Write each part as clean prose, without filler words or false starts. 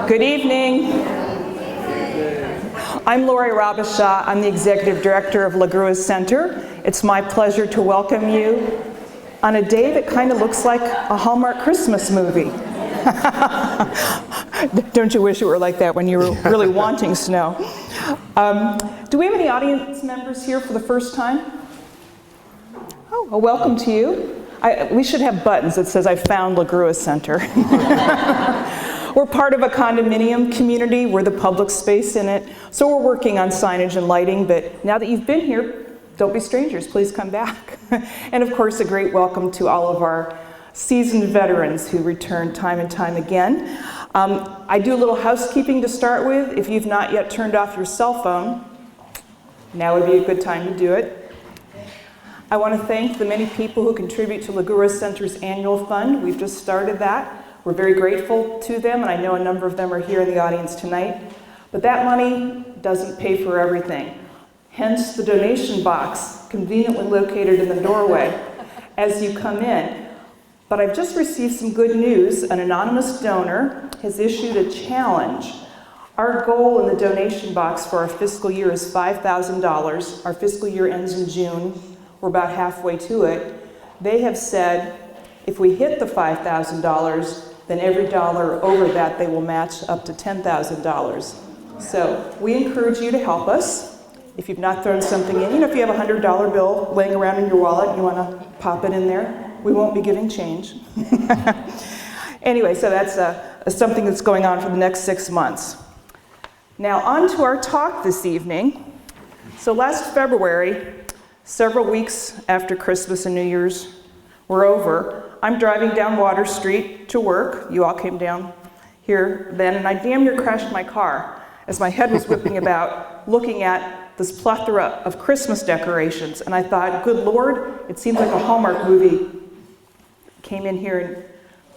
Good evening. I'm Lori Rabashaw. I'm the Executive Director of Grua Center. It's my pleasure to welcome you on a day that kind of looks like a Hallmark Christmas movie. Don't you wish it were like that when you were really wanting snow? Do we have any audience members here for the first time? Oh, well, welcome to you. We should have buttons that says, I found Grua Center. We're part of a condominium community. We're the public space in it. So we're working on signage and lighting, but now that you've been here, don't be strangers, please come back. And of course, a great welcome to all of our seasoned veterans who return time and time again. I do a little housekeeping to start with. If you've not yet turned off your cell phone, now would be a good time to do it. I want to thank the many people who contribute to Grua Center's annual fund. We've just started that. We're very grateful to them, and I know a number of them are here in the audience tonight. But that money doesn't pay for everything. Hence the donation box, conveniently located in the doorway as you come in. But I've just received some good news. An anonymous donor has issued a challenge. Our goal in the donation box for our fiscal year is $5,000. Our fiscal year ends in June. We're about halfway to it. They have said if we hit the $5,000, then every dollar over that they will match up to $10,000. So we encourage you to help us. If you've not thrown something in, if you have a $100 bill laying around in your wallet and you want to pop it in there, we won't be giving change. Anyway, so that's something that's going on for the next 6 months. Now on to our talk this evening. So last February, several weeks after Christmas and New Year's were over, I'm driving down Water Street to work. You all came down here then, and I damn near crashed my car as my head was whipping about looking at this plethora of Christmas decorations. And I thought, good Lord, it seems like a Hallmark movie came in here, and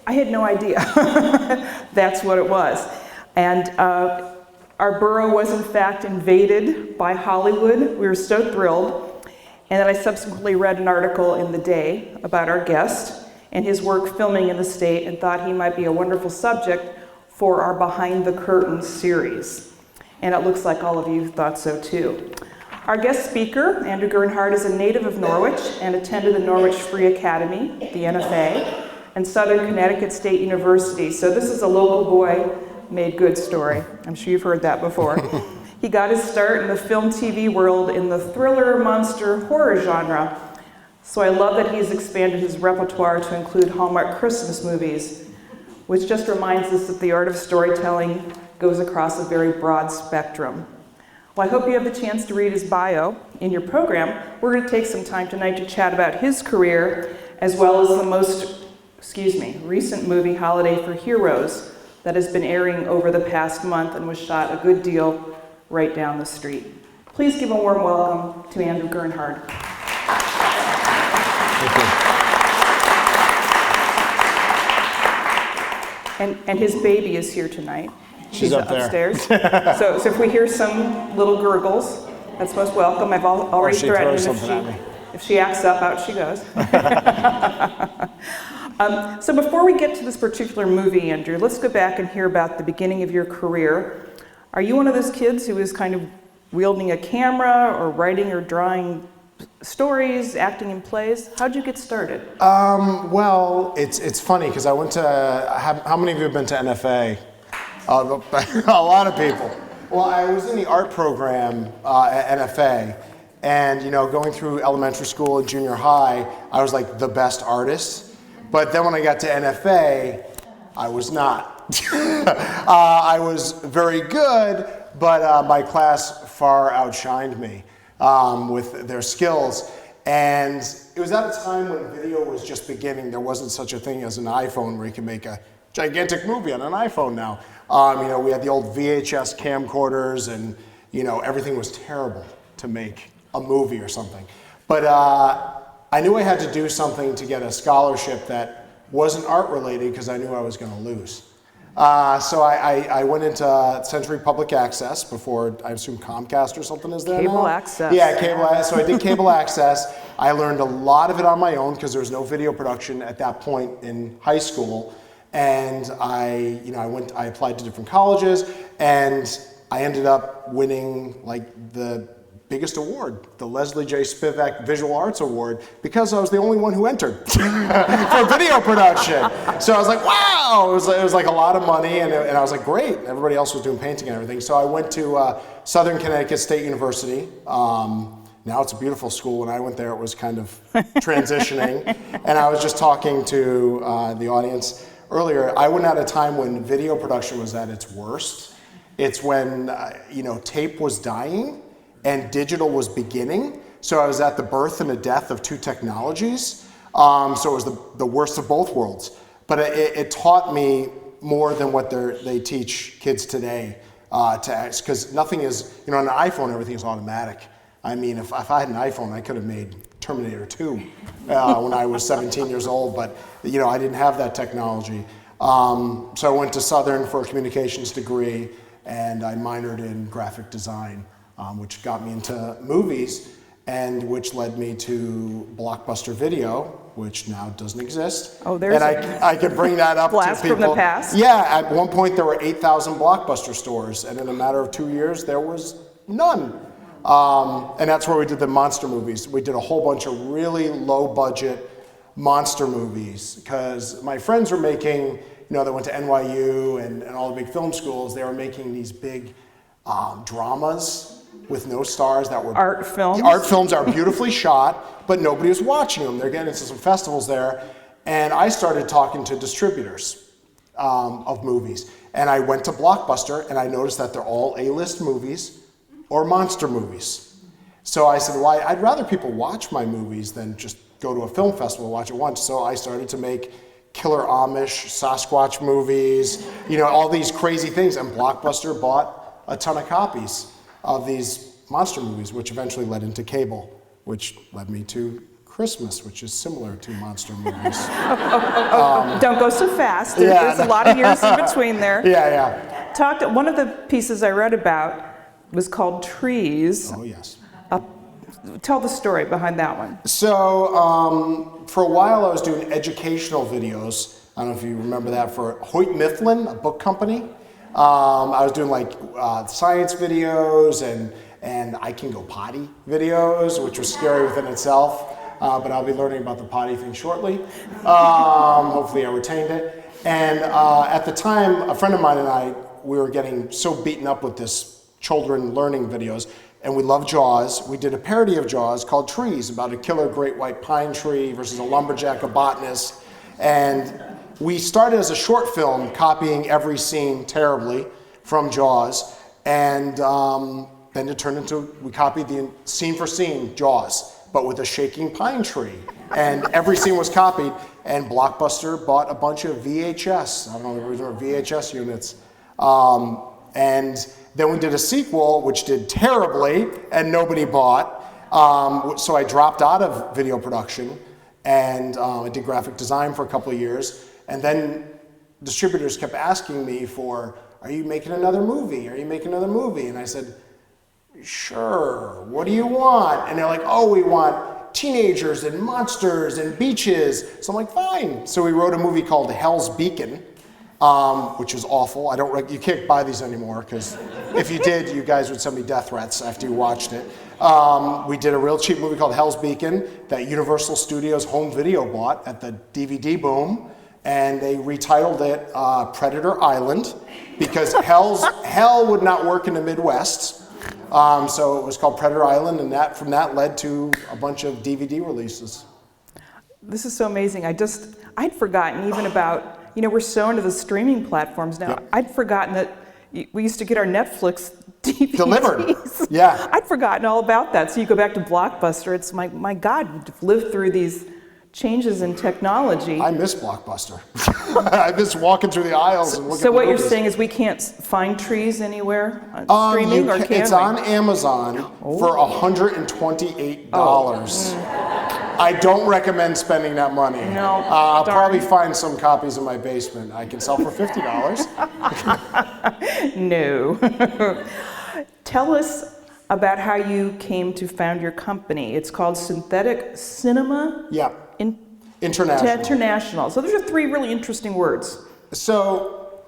I had no idea that's what it was. And our borough was in fact invaded by Hollywood. We were so thrilled. And then I subsequently read an article in The Day about our guest and his work filming in the state, and thought he might be a wonderful subject for our Behind the Curtain series. And it looks like all of you thought so too. Our guest speaker, Andrew Gernhard, is a native of Norwich and attended the Norwich Free Academy, the NFA, and Southern Connecticut State University. So this is a local boy made good story. I'm sure you've heard that before. He got his start in the film TV world in the thriller, monster, horror genre. So I love that he's expanded his repertoire to include Hallmark Christmas movies, which just reminds us that the art of storytelling goes across a very broad spectrum. Well, I hope you have the chance to read his bio in your program. We're going to take some time tonight to chat about his career, as well as the most, recent movie, Holiday for Heroes, that has been airing over the past month and was shot a good deal right down the street. Please give a warm welcome to Andrew Gernhard. And his baby is here tonight. She's up upstairs. So if we hear some little gurgles, that's most welcome. I've already threatened if she acts up, out she goes. So before we get to this particular movie, Andrew, let's go back and hear about the beginning of your career. Are you one of those kids who is kind of wielding a camera or writing or drawing stories, acting in plays? How'd you get started? Well, it's funny because I went to, how many of you have been to NFA? A lot of people. Well, I was in the art program at NFA, and going through elementary school and junior high, I was like the best artist. But then when I got to NFA, I was not. I was very good, but my class far outshined me with their skills. And it was at a time when video was just beginning. There wasn't such a thing as an iPhone where you can make a gigantic movie on an iPhone now. We had the old VHS camcorders, and everything was terrible to make a movie or something. But I knew I had to do something to get a scholarship that wasn't art related because I knew I was going to lose. So I went into Century Public Access before, I assume Comcast or something is there Cable now? access. Yeah, cable access. So I did cable access. I learned a lot of it on my own because there was no video production at that point in high school. And I applied to different colleges, and I ended up winning like the biggest award, the Leslie J. Spivak Visual Arts Award, because I was the only one who entered for video production. So I was like, wow, it was like a lot of money, and I was like, great. Everybody else was doing painting and everything. So I went to Southern Connecticut State University. Now it's a beautiful school. When I went there, it was kind of transitioning. And I was just talking to the audience earlier. I went at a time when video production was at its worst. It's when tape was dying and digital was beginning. So I was at the birth and the death of two technologies. So it was the worst of both worlds. But it taught me more than what they teach kids today, because nothing is, on an iPhone, everything is automatic. I mean, if I had an iPhone, I could have made Terminator 2 when I was 17 years old, but I didn't have that technology. So I went to Southern for a communications degree, and I minored in graphic design, which got me into movies, and which led me to Blockbuster Video, which now doesn't exist. Oh, there's I could bring that up to people. Blast from the past. Yeah, at one point there were 8,000 Blockbuster stores, and in a matter of 2 years there was none. And that's where we did the monster movies. We did a whole bunch of really low budget monster movies, because my friends were making, that went to NYU and all the big film schools, they were making these big dramas with no stars that were art films. Art films are beautifully shot, but nobody was watching them. They're getting into some festivals there, and I started talking to distributors of movies. And I went to Blockbuster, and I noticed that they're all A-list movies or monster movies. So I said, well, I'd rather people watch my movies than just go to a film festival and watch it once. So I started to make killer Amish, Sasquatch movies, all these crazy things. And Blockbuster bought a ton of copies of these monster movies, which eventually led into cable, which led me to Christmas, which is similar to monster movies. Don't go so fast. Yeah. There's a lot of years in between there. Yeah. One of the pieces I read about was called Trees. Oh, yes. Tell the story behind that one. So for a while I was doing educational videos. I don't know if you remember that, for Hoyt Mifflin, a book company. I was doing like science videos and I can go potty videos, which was scary within itself. But I'll be learning about the potty thing shortly. Hopefully I retained it. And at the time, a friend of mine and I, we were getting so beaten up with this children learning videos, and we love Jaws. We did a parody of Jaws called Trees, about a killer great white pine tree versus a lumberjack, a botanist. And we started as a short film, copying every scene terribly from Jaws. And then it turned into, we copied the scene for scene Jaws, but with a shaking pine tree. And every scene was copied, and Blockbuster bought a bunch of VHS, I don't know if these were VHS units. And then we did a sequel, which did terribly, and nobody bought. So I dropped out of video production, and I did graphic design for a couple of years. And then distributors kept asking me for, are you making another movie? Are you making another movie? And I said, sure, what do you want? And they're like, oh, we want teenagers and monsters and beaches. So I'm like, fine. So we wrote a movie called Hell's Beacon, which was awful. You can't buy these anymore, because if you did, you guys would send me death threats after you watched it. We did a real cheap movie called Hell's Beacon that Universal Studios Home Video bought at the DVD boom, and they retitled it Predator Island, because hell would not work in the Midwest. So it was called Predator Island, and from that led to a bunch of DVD releases. This is so amazing. I'd forgotten even about, we're so into the streaming platforms now. Yep. I'd forgotten that we used to get our Netflix DVDs. Delivered. Yeah. I'd forgotten all about that. So you go back to Blockbuster, it's my God, you've lived through these changes in technology. I miss Blockbuster. I miss walking through the aisles and looking at So what movies. You're saying is we can't find Trees anywhere on streaming, or can it's we? on Amazon for $128. I don't recommend spending that money. No, I'll darn. probably find some copies in my basement. I can sell for $50. No. Tell us about how you came to found your company. It's called Synthetic Cinema Yeah. International. International. So those are three really interesting words. So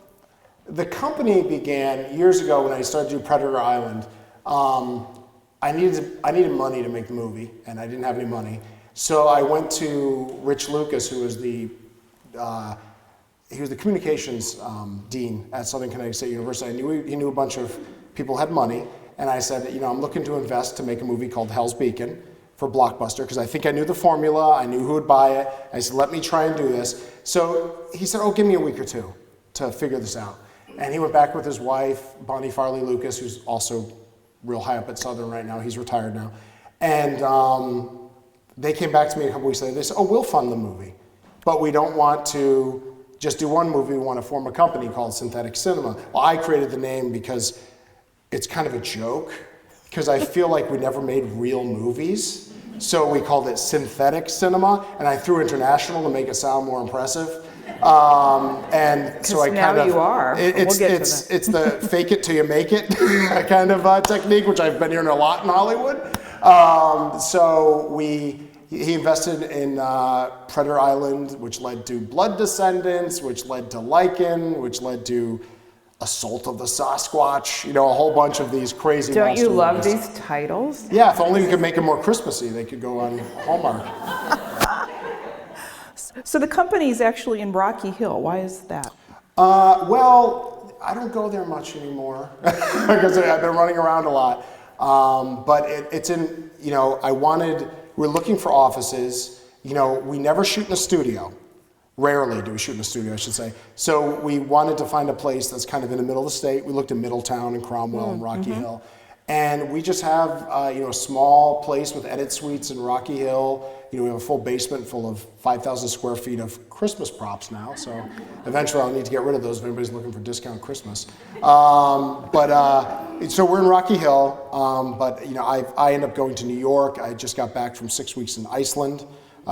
the company began years ago when I started to do Predator Island. I needed money to make the movie, and I didn't have any money. So I went to Rich Lucas, who was the communications dean at Southern Connecticut State University. I knew he knew a bunch of people had money, and I said, I'm looking to invest to make a movie called Hell's Beacon for Blockbuster, because I think I knew the formula, I knew who would buy it. I said, let me try and do this. So he said, give me a week or two to figure this out. And he went back with his wife, Bonnie Farley Lucas, who's also real high up at Southern right now. He's retired now. And they came back to me a couple weeks later. They said, we'll fund the movie, but we don't want to just do one movie. We want to form a company called Synthetic Cinema. Well, I created the name because it's kind of a joke, because I feel like we never made real movies. So we called it Synthetic Cinema, and I threw international to make it sound more impressive. And so I kind of, you are. It's the fake it till you make it kind of technique, which I've been hearing a lot in Hollywood. So he invested in Predator Island, which led to Blood Descendants, which led to Lycan, which led to Assault of the Sasquatch, a whole bunch of these crazy Don't monster you love movies. these titles? Yeah, if only we could make them more Christmassy, they could go on Hallmark. So the company's actually in Rocky Hill. Why is that? Well, I don't go there much anymore because I've been running around a lot. But it's in, we're looking for offices. We never shoot in a studio. Rarely do we shoot in a studio, I should say. So we wanted to find a place that's kind of in the middle of the state. We looked at Middletown and Cromwell and Rocky Hill. And we just have, a small place with edit suites in Rocky Hill. We have a full basement full of 5,000 square feet of Christmas props now. So eventually I'll need to get rid of those if anybody's looking for discount Christmas. So we're in Rocky Hill, but I end up going to New York. I just got back from 6 weeks in Iceland,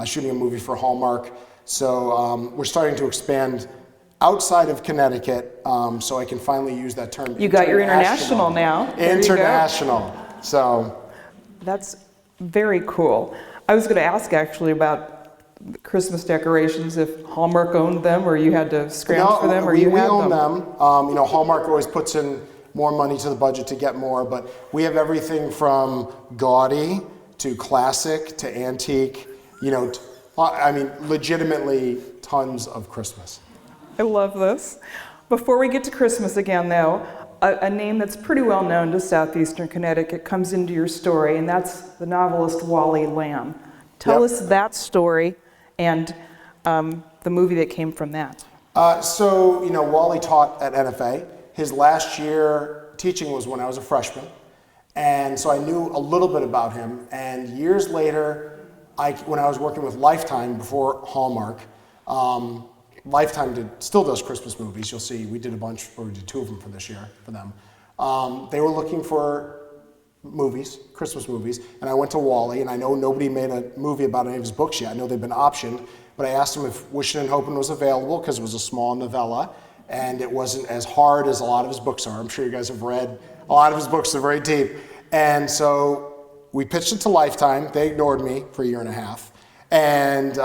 shooting a movie for Hallmark. So we're starting to expand outside of Connecticut, so I can finally use that term. You got your international now. International. So that's very cool. I was going to ask actually about Christmas decorations, if Hallmark owned them, or you had to scrounge for them, or you had them. We own them. Hallmark always puts in more money to the budget to get more, but we have everything from gaudy to classic to antique. Legitimately tons of Christmas. I love this. Before we get to Christmas again, though, a name that's pretty well known to southeastern Connecticut comes into your story, and that's the novelist Wally Lamb. Tell us that story and the movie that came from that. Wally taught at NFA. His last year teaching was when I was a freshman, and so I knew a little bit about him. And years later, when I was working with Lifetime before Hallmark, Lifetime still does Christmas movies. You'll see we did a bunch, or we did 2 of them for this year for them. They were looking for movies, Christmas movies, and I went to Wally, and I know nobody made a movie about any of his books yet. I know they've been optioned, but I asked him if Wishin and Hopin was available because it was a small novella, and it wasn't as hard as a lot of his books are. I'm sure you guys have read a lot of his books. They're very deep. And so we pitched it to Lifetime. They ignored me for 1.5 years, and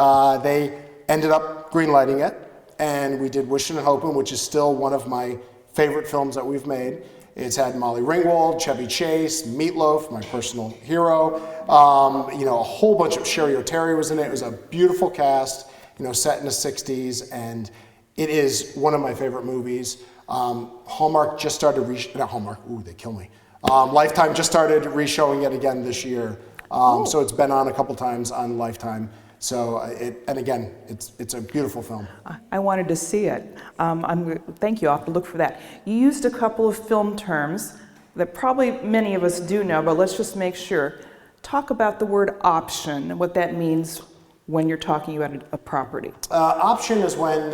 they ended up greenlighting it. And we did Wishin and Hopin, which is still one of my favorite films that we've made. It's had Molly Ringwald, Chevy Chase, Meatloaf, my personal hero. A whole bunch of Sherry O'Terry was in it. It was a beautiful cast, set in the 60s, and it is one of my favorite movies. Hallmark just started, not Hallmark, ooh, they kill me. Lifetime just started re-showing it again this year. So it's been on a couple times on Lifetime. So it's a beautiful film. I wanted to see it. Thank you. I'll have to look for that. You used a couple of film terms that probably many of us do know, but let's just make sure. Talk about the word option and what that means when you're talking about a property. Option is when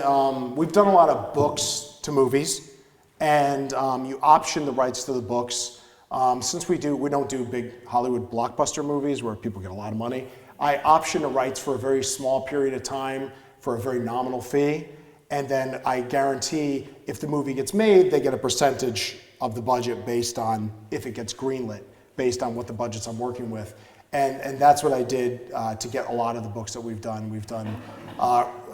we've done a lot of books to movies, and you option the rights to the books. Since we don't do big Hollywood blockbuster movies where people get a lot of money, I option the rights for a very small period of time for a very nominal fee, and then I guarantee if the movie gets made, they get a percentage of the budget based on if it gets greenlit, based on what the budgets I'm working with. And that's what I did to get a lot of the books that we've done. We've done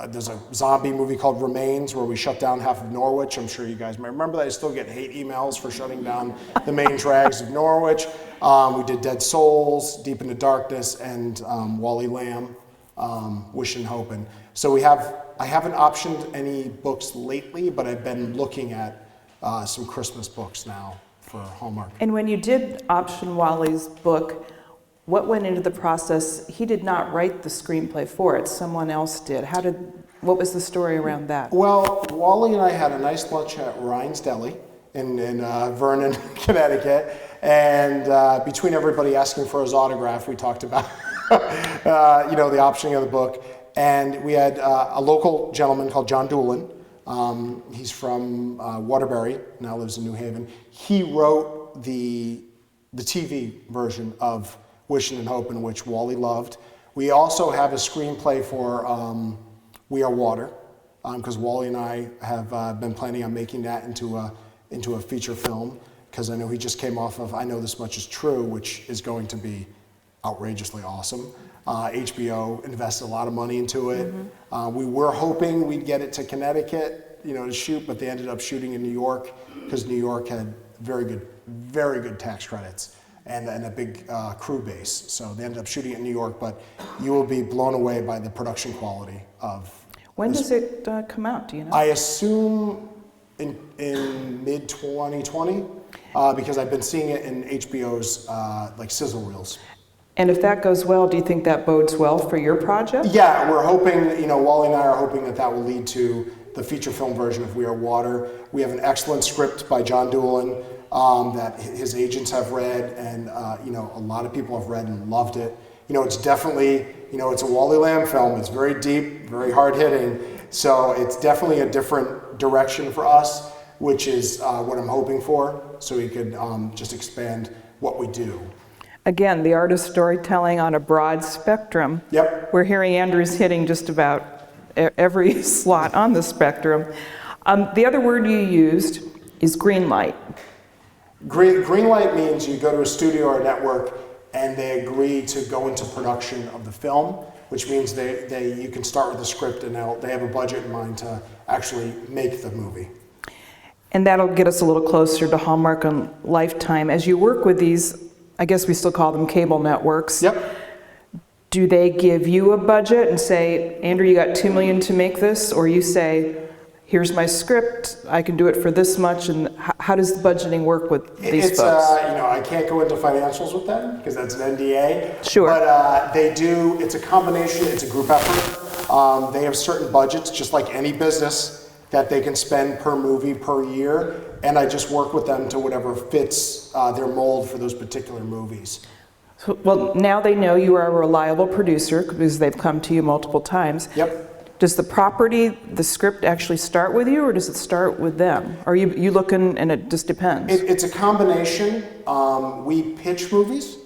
There's a zombie movie called Remains where we shut down half of Norwich. I'm sure you guys might remember that. I still get hate emails for shutting down the main drags of Norwich. We did Dead Souls, Deep into Darkness, and Wally Lamb, Wishin and Hopin. So I haven't optioned any books lately, but I've been looking at some Christmas books now for Hallmark. And when you did option Wally's book, what went into the process? He did not write the screenplay for it, someone else did. What was the story around that? Well, Wally and I had a nice lunch at Ryan's Deli in Vernon, Connecticut, and between everybody asking for his autograph, we talked about the optioning of the book. And we had a local gentleman called John Doolin. He's from Waterbury, now lives in New Haven. He wrote the TV version of Wishin and Hopin, which Wally loved. We also have a screenplay for We Are Water, because Wally and I have been planning on making that into a feature film, because I know he just came off of I Know This Much Is True, which is going to be outrageously awesome. HBO invested a lot of money into it. Mm-hmm. We were hoping we'd get it to Connecticut, to shoot, but they ended up shooting in New York because New York had very good tax credits and a big crew base. So they ended up shooting it in New York, but you will be blown away by the production quality of. When does it come out? Do you know? I assume in mid 2020, because I've been seeing it in HBO's sizzle reels. And if that goes well, do you think that bodes well for your project? Yeah, we're hoping, Wally and I are hoping that will lead to the feature film version of We Are Water. We have an excellent script by John Doolin that his agents have read, and a lot of people have read and loved it. It's definitely, it's a Wally Lamb film. It's very deep, very hard hitting. So it's definitely a different direction for us, which is what I'm hoping for, so we could just expand what we do. Again, the art of storytelling on a broad spectrum. Yep. We're hearing Andrew's hitting just about every slot on the spectrum. The other word you used is green light. Green light means you go to a studio or a network and they agree to go into production of the film, which means you can start with the script and they have a budget in mind to actually make the movie. And that'll get us a little closer to Hallmark and Lifetime. As you work with these, I guess we still call them cable networks. Yep. Do they give you a budget and say, Andrew, you got $2 million to make this? Or you say, here's my script, I can do it for this much, and how does the budgeting work with these folks? I can't go into financials with them because that's an NDA. Sure. But they do, it's a combination, it's a group effort. They have certain budgets, just like any business, that they can spend per movie per year, and I just work with them to whatever fits their mold for those particular movies. So, well, now they know you are a reliable producer because they've come to you multiple times. Yep. Does the property, the script actually start with you, or does it start with them? Are you looking, and it just depends? It's a combination. We pitch movies,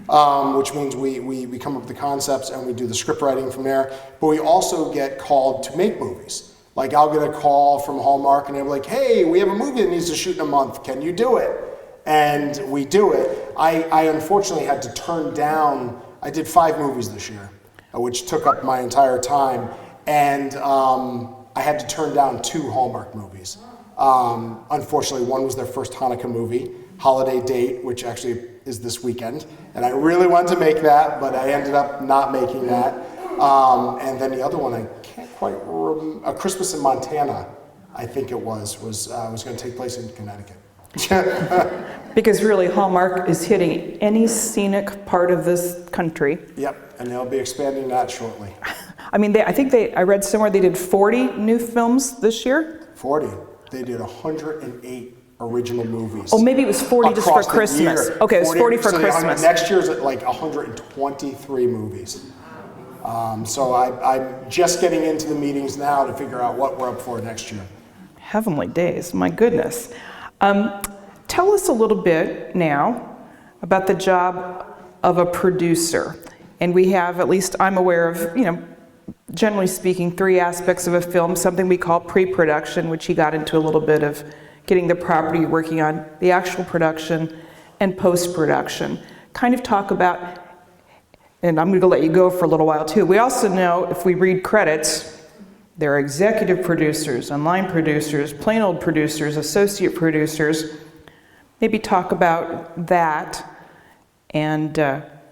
which means we come up with the concepts and we do the script writing from there, but we also get called to make movies. Like I'll get a call from Hallmark and they're like, hey, we have a movie that needs to shoot in a month, can you do it? And we do it. I unfortunately had to turn down, I did 5 movies this year, which took up my entire time. And I had to turn down 2 Hallmark movies. Unfortunately, one was their first Hanukkah movie, Holiday Date, which actually is this weekend. And I really wanted to make that, but I ended up not making that. And then the other one, I can't quite remember, A Christmas in Montana, I think it was going to take place in Connecticut. Because really, Hallmark is hitting any scenic part of this country. Yep, and they'll be expanding that shortly. I mean, I read somewhere they did 40 new films this year. 40. They did 108 original movies. Oh, maybe it was 40 just for Christmas. Okay, it was 40 for Christmas. Next year's at like 123 movies. So I'm just getting into the meetings now to figure out what we're up for next year. Heavenly days, my goodness. Tell us a little bit now about the job of a producer. And we have, at least I'm aware of, generally speaking, 3 aspects of a film, something we call pre-production, which he got into a little bit of getting the property you're working on, the actual production, and post-production. Kind of talk about, and I'm going to let you go for a little while too. We also know if we read credits, There are executive producers, online producers, plain old producers, associate producers. Maybe talk about that and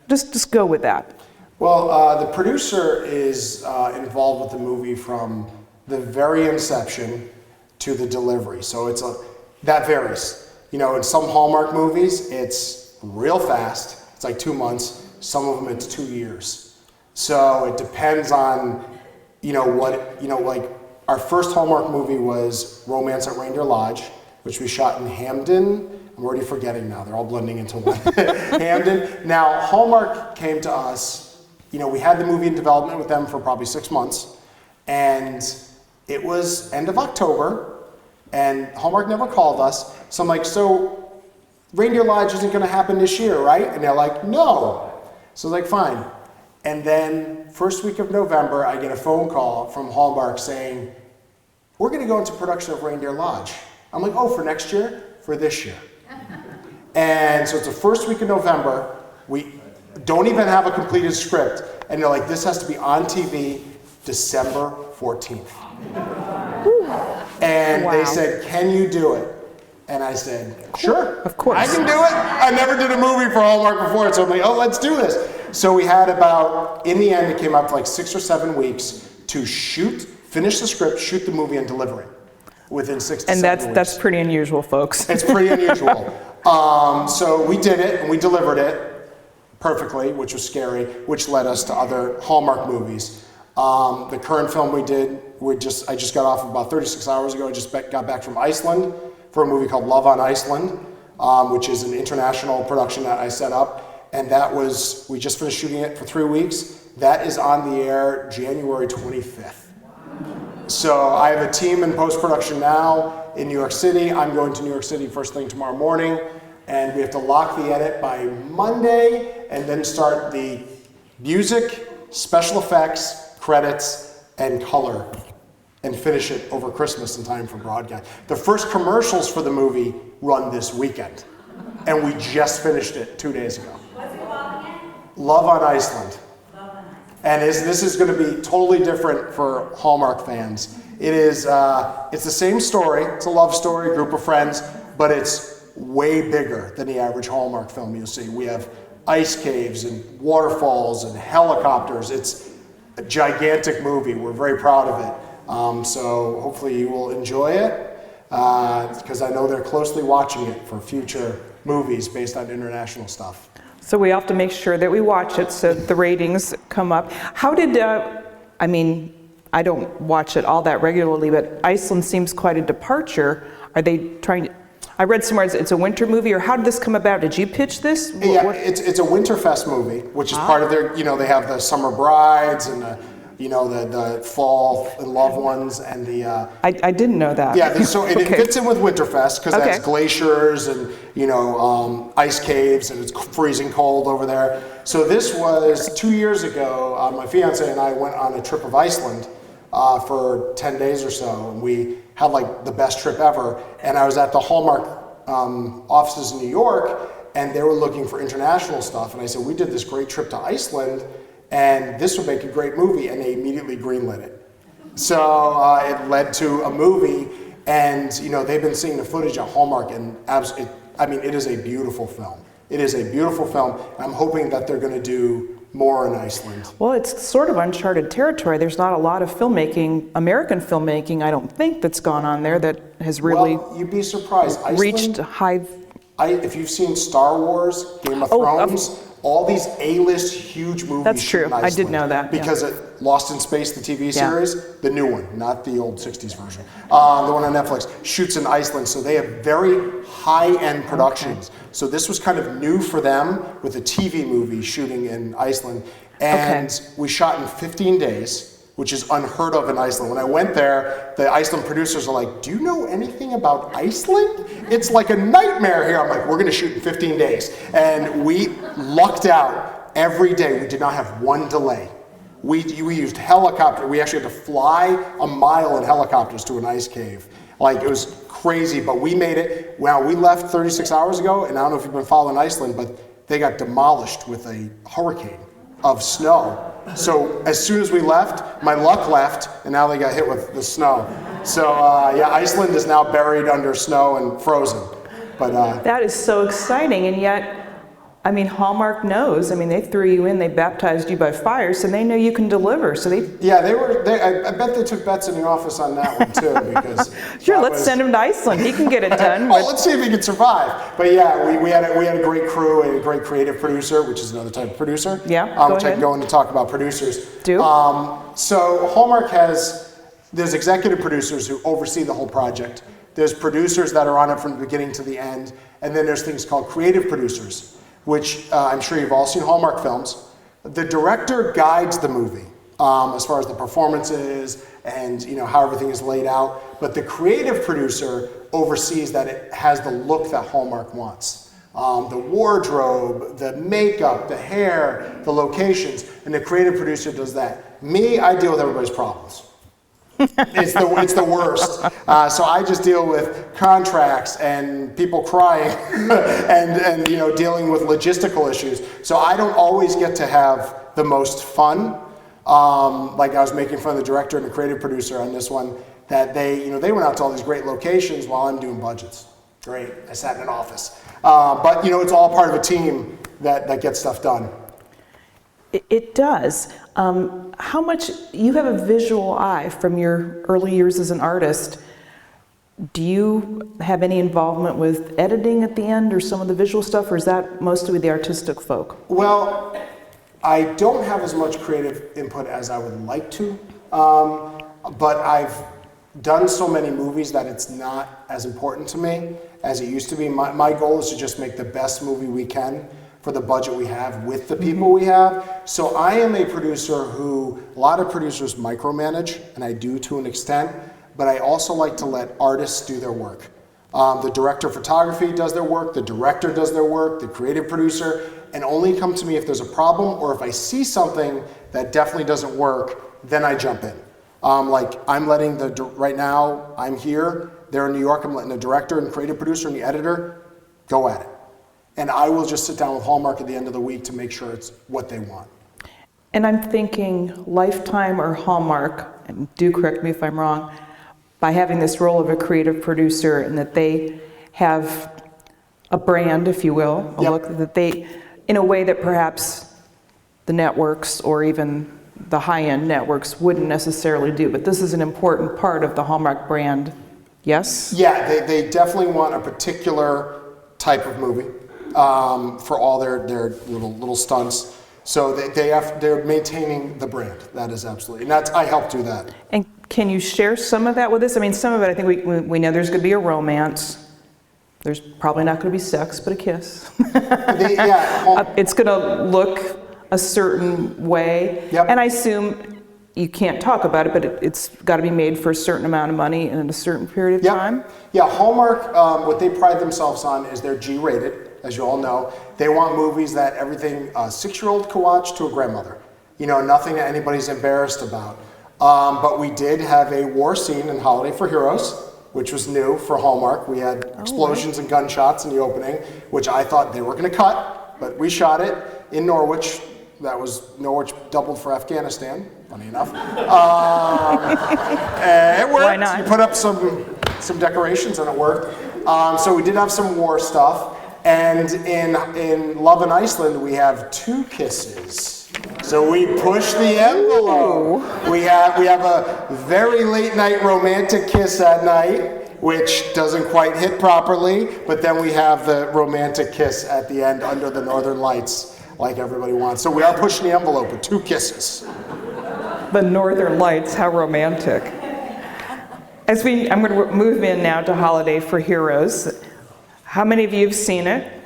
just go with that. Well, the producer is involved with the movie from the very inception to the delivery. So that varies. You know, in some Hallmark movies, it's real fast. It's like 2 months. Some of them it's 2 years. So it depends on, like our first Hallmark movie was Romance at Reindeer Lodge, which we shot in Hamden. I'm already forgetting now. They're all blending into one. Hamden. Now, Hallmark came to us. You know, we had the movie in development with them for probably 6 months. And it was end of October. And Hallmark never called us. So I'm like, so Reindeer Lodge isn't going to happen this year, right? And they're like, no. So like, fine. And then first week of November, I get a phone call from Hallmark saying, we're going to go into production of Reindeer Lodge. I'm like, oh, for next year? For this year. And so it's the first week of November. We don't even have a completed script. And they're like, this has to be on TV December 14th. And they said, can you do it? And I said, sure. Of course. I can do it. I never did a movie for Hallmark before, so I'm like, oh, let's do this. So we had in the end, it came up to like 6 or 7 weeks to finish the script, shoot the movie, and deliver it within 6 to 7 weeks. And that's pretty unusual, folks. It's pretty unusual. So we did it, and we delivered it perfectly, which was scary, which led us to other Hallmark movies. The current film we did, I just got off about 36 hours ago. I just got back from Iceland for a movie called Love on Iceland, which is an international production that I set up. And we just finished shooting it for 3 weeks. That is on the air January 25th. So I have a team in post-production now in New York City. I'm going to New York City first thing tomorrow morning. And we have to lock the edit by Monday and then start the music, special effects, credits, and color, and finish it over Christmas in time for broadcast. The first commercials for the movie run this weekend, and we just finished it 2 days ago. What's it called again? Love on Iceland. Love on Iceland. And this is going to be totally different for Hallmark fans. It's the same story. It's a love story, group of friends, but it's way bigger than the average Hallmark film you'll see. We have ice caves and waterfalls and helicopters. It's a gigantic movie. We're very proud of it. So hopefully you will enjoy it, because I know they're closely watching it for future movies based on international stuff. So we have to make sure that we watch it so the ratings come up. How did, I don't watch it all that regularly, but Iceland seems quite a departure. Are they trying to, I read somewhere it's a winter movie, or how did this come about? Did you pitch this? Yeah, it's a Winterfest movie, which is part of their, they have the summer brides and the fall and loved ones and the... I didn't know that. Yeah, so it fits in with Winterfest because it has glaciers and, ice caves, and it's freezing cold over there. So this was 2 years ago. My fiance and I went on a trip of Iceland for 10 days or so, and we had like the best trip ever. And I was at the Hallmark offices in New York, and they were looking for international stuff. And I said, we did this great trip to Iceland, and this would make a great movie, and they immediately greenlit it. So it led to a movie, and they've been seeing the footage at Hallmark, and it is a beautiful film. It is a beautiful film, and I'm hoping that they're going to do more in Iceland. Well, it's sort of uncharted territory. There's not a lot of filmmaking, American filmmaking, I don't think, that's gone on there that has really you'd be surprised. reached high... If you've seen Star Wars, Game of Thrones, all these A-list huge movies. That's true. In I did know that. Because Lost in Space, the TV series, the new one, not the old 60s version, the one on Netflix, shoots in Iceland. So they have very high-end productions. Okay. So this was kind of new for them with a TV movie shooting in Iceland. And we shot in 15 days, which is unheard of in Iceland. When I went there, the Iceland producers are like, do you know anything about Iceland? It's like a nightmare here. I'm like, we're gonna shoot in 15 days. And we lucked out every day. We did not have one delay. We used helicopter. We actually had to fly a mile in helicopters to an ice cave. Like, it was crazy, but we made it. Well, we left 36 hours ago, and I don't know if you've been following Iceland, but they got demolished with a hurricane of snow. So as soon as we left, my luck left, and now they got hit with the snow. So yeah, Iceland is now buried under snow and frozen. But That is so exciting, and yet, I mean, Hallmark knows. I mean, they threw you in, they baptized you by fire, so they know you can deliver. So they yeah, I bet they took bets in the office on that one too, because sure, that let's was- send him to Iceland. He can get it done. Well, let's see if he can survive. But yeah, we had a great crew and a great creative producer, which is another type of producer. Yeah, go which I ahead. can go in to talk about producers. Do. So Hallmark there's executive producers who oversee the whole project. There's producers that are on it from the beginning to the end, and then there's things called creative producers, which I'm sure you've all seen Hallmark films. The director guides the movie as far as the performances and how everything is laid out. But the creative producer oversees that it has the look that Hallmark wants. The wardrobe, the makeup, the hair, the locations, and the creative producer does that. Me, I deal with everybody's problems. It's the worst. So I just deal with contracts and people crying and dealing with logistical issues. So I don't always get to have the most fun. Like I was making fun of the director and the creative producer on this one, that they went out to all these great locations while I'm doing budgets. Great. I sat in an office. But it's all part of a team that gets stuff done. It does. How much, you have a visual eye from your early years as an artist. Do you have any involvement with editing at the end or some of the visual stuff, or is that mostly the artistic folk? Well, I don't have as much creative input as I would like to, but I've done so many movies that it's not as important to me as it used to be. My goal is to just make the best movie we can for the budget we have with the people we have. So I am a producer who, a lot of producers micromanage, and I do to an extent, but I also like to let artists do their work. The director of photography does their work, the director does their work, the creative producer, and only come to me if there's a problem or if I see something that definitely doesn't work, then I jump in. Like I'm letting right now, I'm here, they're in New York, I'm letting the director and creative producer and the editor go at it. And I will just sit down with Hallmark at the end of the week to make sure it's what they want. And I'm thinking Lifetime or Hallmark, and do correct me if I'm wrong, by having this role of a creative producer and that they have a brand, if you will, a Yep. look that they, in a way that perhaps the networks or even the high-end networks wouldn't necessarily do. But this is an important part of the Hallmark brand, yes? Yeah, they definitely want a particular type of movie for all their little stunts. So they're maintaining the brand. That is absolutely, and I help do that. And can you share some of that with us? I mean, some of it, I think we know there's going to be a romance. There's probably not going to be sex, but a kiss. It's going to look a certain way. Yep. And I assume you can't talk about it, but it's got to be made for a certain amount of money in a certain period of time. Yeah, Hallmark, what they pride themselves on is they're G-rated, as you all know. They want movies that everything a 6-year-old could watch to a grandmother. Nothing that anybody's embarrassed about. But we did have a war scene in Holiday for Heroes, which was new for Hallmark. We had explosions and gunshots in the opening, which I thought they were going to cut, but we shot it in Norwich. That was Norwich doubled for Afghanistan, funny enough. It worked. Why not? You put up some decorations and it worked. So we did have some war stuff. And in Love in Iceland, we have 2 kisses. So we push the envelope. We have a very late night romantic kiss at night, which doesn't quite hit properly, but then we have the romantic kiss at the end under the northern lights, like everybody wants. So we are pushing the envelope with 2 kisses. The Northern Lights, how romantic. I'm going to move in now to Holiday for Heroes. How many of you have seen it?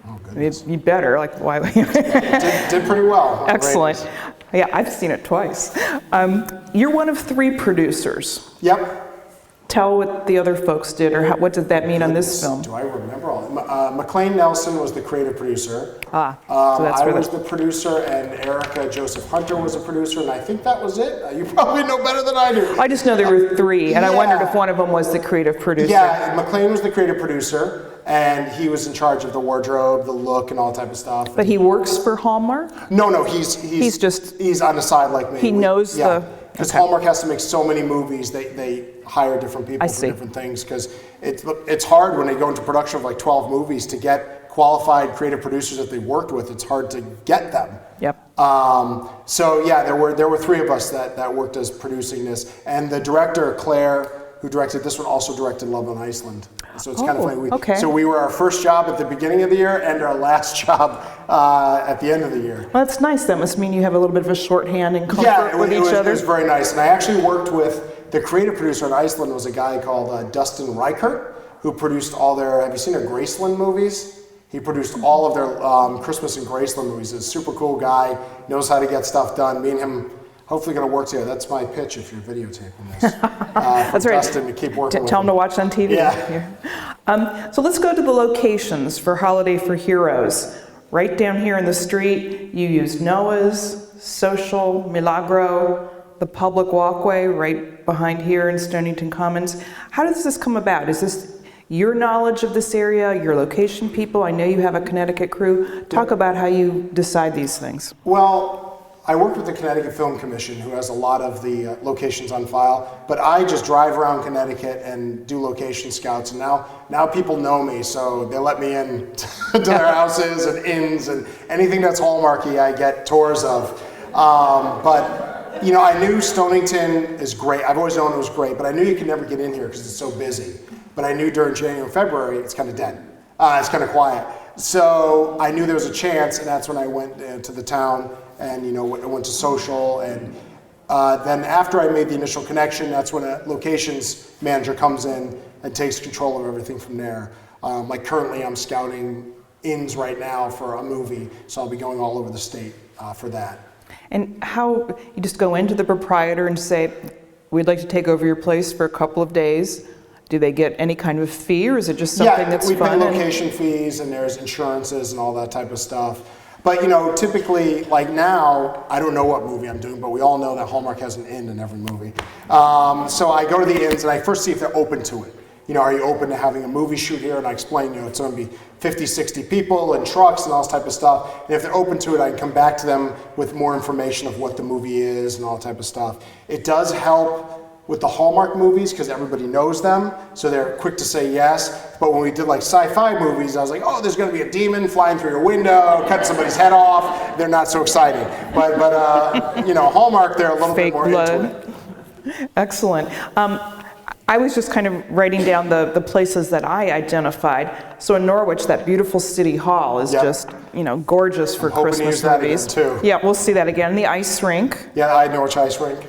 Oh, goodness. You better, like, why? Did pretty well. Excellent. Yeah, I've seen it twice. You're one of 3 producers. Yep. tell what the other folks did, or what did that mean on this film? Do I remember all? McLean Nelson was the creative producer. So that's I where was the producer, and Erica Joseph Hunter was a producer, and I think that was it. You probably know better than I do. I just know there were three, and I wondered Yeah. if one of them was the creative producer. Yeah, McLean was the creative producer, and he was in charge of the wardrobe, the look, and all type of stuff. But he works for Hallmark? No, he's on the side like me. He knows the... Because okay. Hallmark has to make so many movies, they hire different people I for see. different things. Because it's hard when they go into production of like 12 movies to get qualified creative producers that they worked with. It's hard to get them. Yep. So yeah, there were three of us that worked as producing this, and the director Claire, who directed this one, also directed Love on Iceland. So it's kind of funny. Okay. So we were our first job at the beginning of the year and our last job at the end of the year. Well, that's nice. That must mean you have a little bit of a shorthand and comfort with each other. It was very nice. And I actually worked with the creative producer in Iceland was a guy called Dustin Reichert, who produced all their, have you seen their Graceland movies? He produced all of their Christmas and Graceland movies. He's a super cool guy, knows how to get stuff done. Me and him hopefully going to work together. That's my pitch if you're videotaping this. That's right. Dustin, to keep working with Tell him to watch on TV. Yeah. So let's go to the locations for Holiday for Heroes. Right down here in the street, you used Noah's, Social, Milagro, the public walkway right behind here in Stonington Commons. How does this come about? Is this your knowledge of this area, your location people? I know you have a Connecticut crew. Talk about how you decide these things. Well, I worked with the Connecticut Film Commission, who has a lot of the locations on file, but I just drive around Connecticut and do location scouts, and now people know me, so they let me in to their houses and inns, and anything that's Hallmarky I get tours of. But you know, I knew Stonington is great. I've always known it was great, but I knew you could never get in here because it's so busy. But I knew during January and February it's kind of dead. It's kind of quiet. So I knew there was a chance, and that's when I went to the town and went to Social, and then after I made the initial connection, that's when a locations manager comes in and takes control of everything from there. Like currently I'm scouting inns right now for a movie, so I'll be going all over the state for that. And how, you just go into the proprietor and say, we'd like to take over your place for a couple of days. Do they get any kind of fee, or is it just something that's fun? Yeah, we pay location fees, and there's insurances and all that type of stuff. But typically, like now, I don't know what movie I'm doing, but we all know that Hallmark has an inn in every movie. So I go to the inns and I first see if they're open to it. Are you open to having a movie shoot here? And I explain, it's going to be 50, 60 people and trucks and all this type of stuff. And if they're open to it, I can come back to them with more information of what the movie is and all that type of stuff. It does help with the Hallmark movies because everybody knows them, so they're quick to say yes. But when we did like sci-fi movies, I was like, oh, there's going to be a demon flying through your window, cutting somebody's head off. They're not so excited. But Hallmark, they're a little Fake bit more blood. into it. Excellent. I was just kind of writing down the places that I identified. So in Norwich, that beautiful city hall is just, gorgeous for hoping to Christmas use that movies. again, too. Yeah, we'll see that again. The ice rink. Yeah, I Norwich Ice Rink.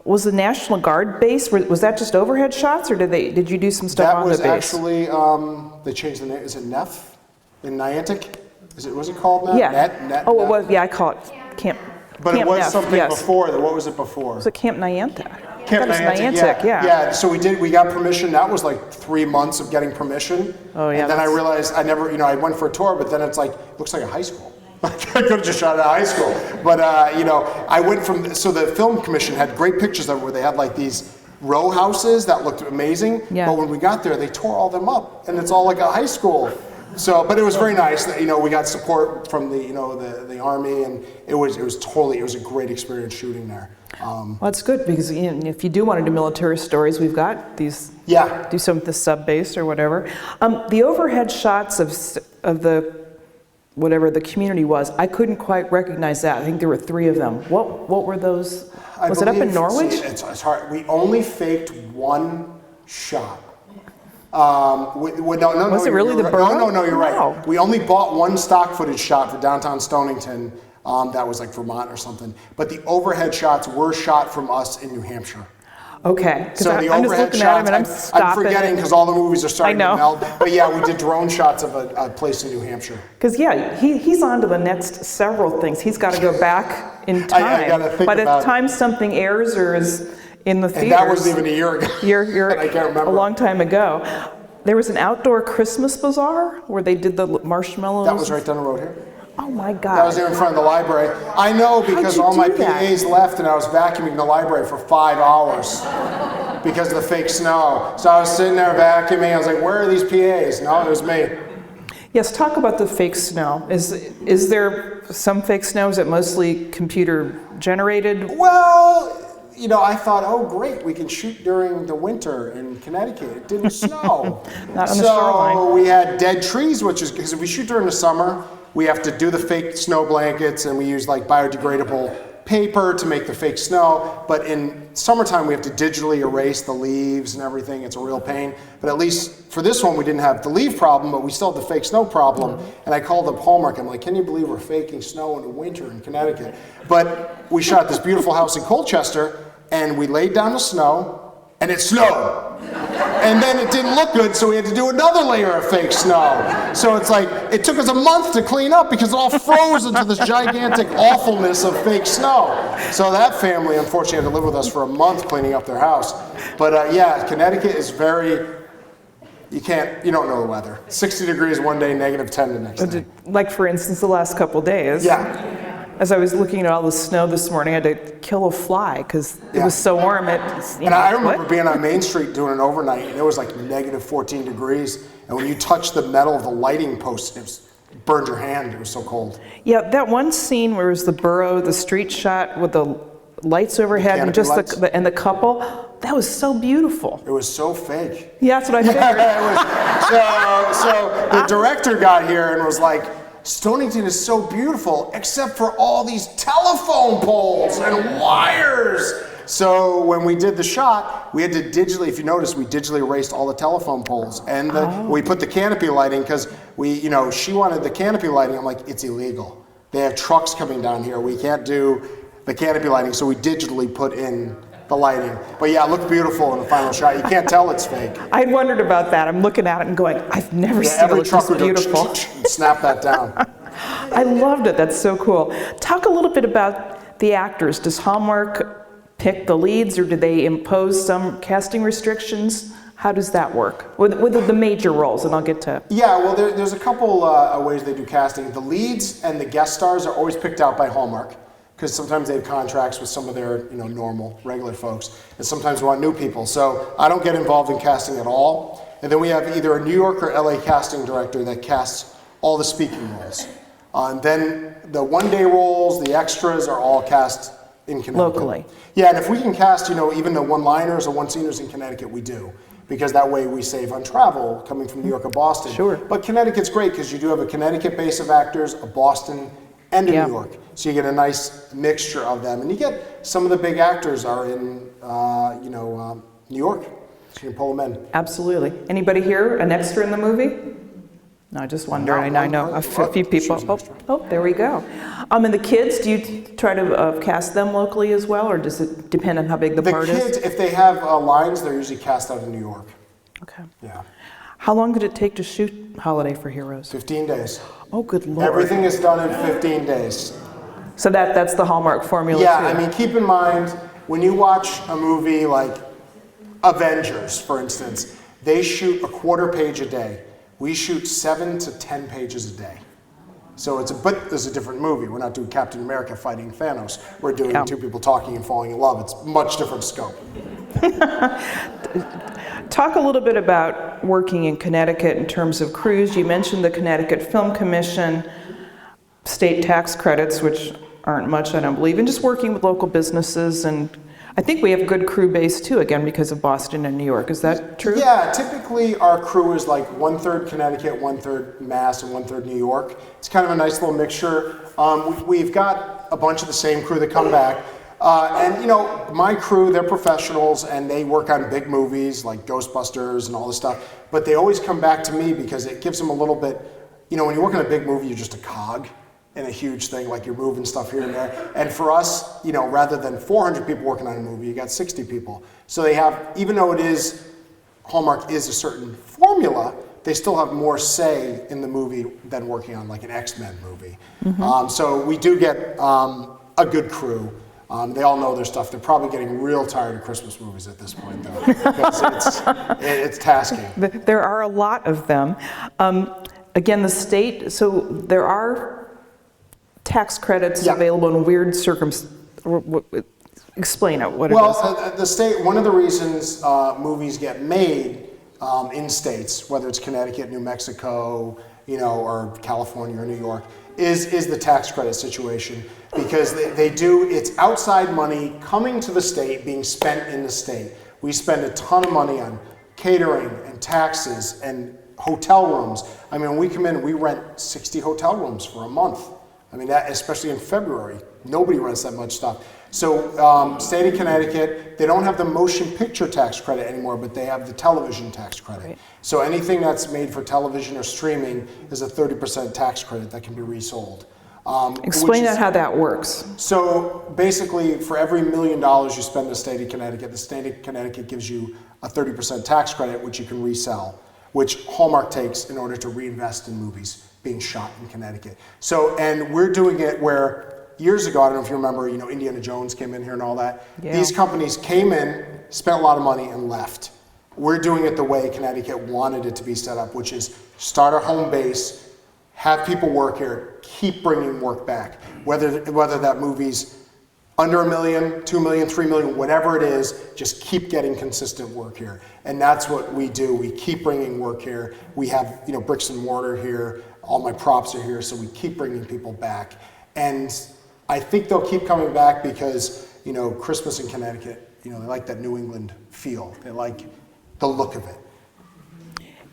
Was the National Guard base, was that just overhead shots, or did you do some stuff on the base? That was actually, they changed the name, is it Neff in Niantic? Was it called now? Yeah. Net, oh, it Neff? was, yeah, I call it Camp But Camp it was Neff, something yes. before that. What was it before? Was it Camp Niantic? Camp I thought it was Niantic, yeah. Yeah, so we got permission. That was like 3 months of getting permission. Oh, yeah, And then I that's- realized I went for a tour, but then it's like, looks like a high school. I could have just shot at high school. But, I went so the film commission had great pictures of it where they had like these row houses that looked amazing. Yeah. But when we got there, they tore all them up and it's all like a high school. So, but it was very nice that, we got support from the Army, and it was a great experience shooting there. Well, that's good, because if you do want to do military stories, we've got these, do some at the sub base or whatever. The overhead shots of the, whatever the community was, I couldn't quite recognize that. I think there were 3 of them. What were those? Was it up in Norwich? It's hard. We only faked 1 shot. Was it really the burn? No, you're Wow. right. We only bought 1 stock footage shot for downtown Stonington. That was like Vermont or something. But the overhead shots were shot from us in New Hampshire. Okay. So the I'm just overhead looking at him shots, and I'm stopping. I'm forgetting because all the movies are starting I to know. meld. But yeah, we did drone shots of a place in New Hampshire. Because he's on to the next several things. He's got to go back in time. I gotta think By the about it. time something airs or is in the theaters. And that wasn't even a year ago. You're I can't remember. a long time ago. There was an outdoor Christmas bazaar where they did the marshmallows. That was right down the road here. Oh my God. That was there in front of the library. I know because you all my do that? PAs left and I was vacuuming the library for 5 hours because of the fake snow. So I was sitting there vacuuming. I was like, where are these PAs? No, it was me. Yes, talk about the fake snow. Is there some fake snow? Is it mostly computer generated? Well, you know, I thought, oh great, we can shoot during the winter in Connecticut. It didn't snow. Not on the shoreline. So we had dead trees, which is, because if we shoot during the summer, we have to do the fake snow blankets and we use like biodegradable paper to make the fake snow. But in summertime, we have to digitally erase the leaves and everything. It's a real pain. But at least for this one, we didn't have the leaf problem, but we still had the fake snow problem. And I called up Hallmark. I'm like, can you believe we're faking snow in the winter in Connecticut? But we shot this beautiful house in Colchester and we laid down the snow and it snowed. And then it didn't look good, so we had to do another layer of fake snow. So it's like, it took us a month to clean up because it all froze into this gigantic awfulness of fake snow. So that family, unfortunately, had to live with us for a month cleaning up their house. But yeah, Connecticut is very, you don't know the weather. 60 degrees one day, -10 the next day. Like for instance, the last couple days. Yeah. As I was looking at all the snow this morning, I had to kill a fly because it was so warm. And I remember being on Main Street doing an overnight, and it was like -14 degrees. And when you touched the metal of the lighting post, it burned your hand. It was so cold. Yeah, that one scene where it was the borough, the street shot with the lights overhead and just lights. the couple, that was so beautiful. It was so fake. Yeah, that's what I figured. So the director got here and was like, Stonington is so beautiful, except for all these telephone poles and wires. So when we did the shot, we had to digitally, if you notice, we digitally erased all the telephone poles. And we put the canopy lighting, because she wanted the canopy lighting. I'm like, it's illegal. They have trucks coming down here. We can't do the canopy lighting. So we digitally put in the lighting. But yeah, it looked beautiful in the final shot. You can't tell it's fake. I wondered about that. I'm looking at it and going, I've never seen every it truck this would beautiful. go snap that down. I loved it. That's so cool. Talk a little bit about the actors. Does Hallmark pick the leads, or do they impose some casting restrictions? How does that work with the major roles? And I'll get to. Yeah, well, there's a couple ways they do casting. The leads and the guest stars are always picked out by Hallmark, because sometimes they have contracts with some of their normal, regular folks, and sometimes we want new people. So I don't get involved in casting at all. And then we have either a New York or LA casting director that casts all the speaking roles. And then the one-day roles, the extras are all cast in Connecticut. Locally. Yeah, and if we can cast, even the one-liners or one-sceners in Connecticut, we do. Because that way we save on travel coming from New York or Boston. Sure. But Connecticut's great because you do have a Connecticut base of actors, a Boston, and in New York. So you get a nice mixture of them. And you get some of the big actors are in, New York. So you can pull them in. Absolutely. Anybody here an extra in the movie? No, I just wonder. I know a few people. Oh, there we go. And the kids, do you try to cast them locally as well, or does it depend on how big the part is? The kids, if they have lines, they're usually cast out in New York. Okay. Yeah. How long did it take to shoot Holiday for Heroes? 15 days. Oh, good Lord. Everything is done in 15 days. So that's the Hallmark formula Yeah, too. keep in mind, when you watch a movie like Avengers, for instance, they shoot a quarter page a day. We shoot 7 to 10 pages a day. So but it's a different movie. We're not doing Captain America fighting Thanos. We're doing two people talking and falling in love. It's much different scope. Talk a little bit about working in Connecticut in terms of crews. You mentioned the Connecticut Film Commission, state tax credits, which aren't much, I don't believe, and just working with local businesses. And I think we have a good crew base too, again, because of Boston and New York. Is that true? Yeah, typically our crew is like 1/3 Connecticut, 1/3 Mass, and 1/3 New York. It's kind of a nice little mixture. We've got a bunch of the same crew that come back. My crew, they're professionals and they work on big movies like Ghostbusters and all this stuff, but they always come back to me because it gives them a little bit, when you work on a big movie, you're just a cog in a huge thing, like you're moving stuff here and there. And for us, rather than 400 people working on a movie, you got 60 people. So they have, even though Hallmark is a certain formula, they still have more say in the movie than working on like an X-Men movie. Mm-hmm. So we do get a good crew. They all know their stuff. They're probably getting real tired of Christmas movies at this point, though, because it's tasking. There are a lot of them. Again, the state, so there are tax credits available in weird circumstances. Explain it, what it is. Well, the state, one of the reasons movies get made in states, whether it's Connecticut, New Mexico, or California or New York, is the tax credit situation, because they do, it's outside money coming to the state, being spent in the state. We spend a ton of money on catering and taxes and hotel rooms. I mean, when we come in, we rent 60 hotel rooms for a month. I mean, that, especially in February, nobody rents that much stuff. So state of Connecticut, they don't have the motion picture tax credit anymore, but they have the television tax credit. Right. So anything that's made for television or streaming is a 30% tax credit that can be resold. Explain how that works. So basically, for every $1 million you spend in the state of Connecticut gives you a 30% tax credit, which you can resell, which Hallmark takes in order to reinvest in movies being shot in Connecticut. So, and we're doing it where years ago, I don't know if you remember, Indiana Jones came in here and all that. Yeah. These companies came in, spent a lot of money, and left. We're doing it the way Connecticut wanted it to be set up, which is start a home base, have people work here, keep bringing work back. Whether that movie's under $1 million, $2 million, $3 million, whatever it is, just keep getting consistent work here. And that's what we do. We keep bringing work here. We have bricks and mortar here. All my props are here, so we keep bringing people back. And I think they'll keep coming back because, Christmas in Connecticut, they like that New England feel. They like the look of it.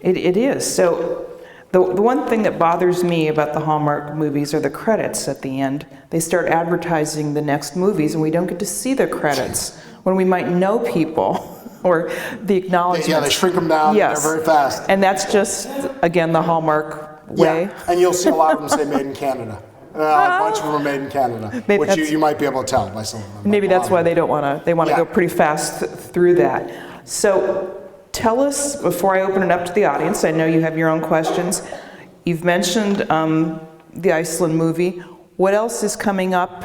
It is. So the one thing that bothers me about the Hallmark movies are the credits at the end. They start advertising the next movies and we don't get to see the credits when we might know people or the acknowledgments. Yeah, they shrink them down. Yes. They're very fast. And that's just, again, the Hallmark way. Yeah. And you'll see a lot of them say made in Canada. A bunch of them are made in Canada, which you might be able to tell by some of them. Maybe that's why they don't want to. They want to go pretty fast through that. So tell us, before I open it up to the audience, I know you have your own questions. You've mentioned the Iceland movie. What else is coming up,